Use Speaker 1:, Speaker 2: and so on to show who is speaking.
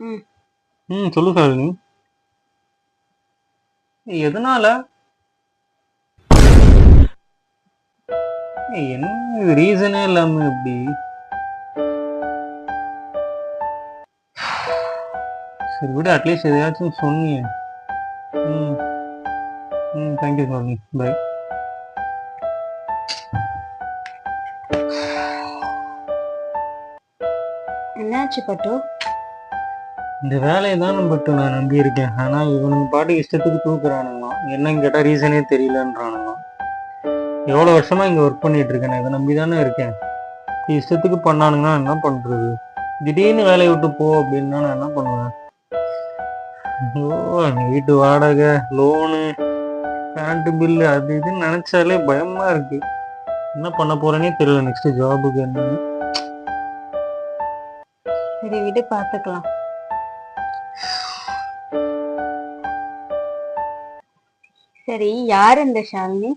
Speaker 1: ம்.
Speaker 2: சொல்லு சாலினி. எதனால? என்ன ரீசனே இல்லாம இப்படி? சரி விட, அட்லீஸ்ட் எதையாச்சும் சொன்னியே. ம் தேங்க்யூ சாலினி. பை.
Speaker 1: என்னாச்சு பட்டு?
Speaker 2: இந்த வேலையை தான் பட்டு நான் நம்பி இருக்கேன். ஆனா இவனுங்க பாட்டுக்கு இஷ்டத்துக்கு தூக்குறானுங்களாம். என்னன்னு கேட்டா ரீசனே தெரியலன்றானுங்களாம். எவ்வளவு வருஷமா இங்க ஒர்க் பண்ணிட்டு இருக்கேன், இதை நம்பி தானே இருக்கேன். இஷ்டத்துக்கு பண்ணானுங்கன்னா என்ன பண்றது? திடீர்னு வேலையை விட்டு போ அப்படின்னா நான் என்ன பண்ணுவேன்? ஓ, வீட்டு வாடகை, லோனு, கரண்ட் பில்லு, அது இதுன்னு நினைச்சாலே பயமா இருக்கு. என்ன பண்ண போறேனே தெரியல நெக்ஸ்ட் ஜாபுக்கு என்னன்னு.
Speaker 1: சரி விடு, பாத்துக்கலாம். சரி, யார் இந்த ஷாலினி?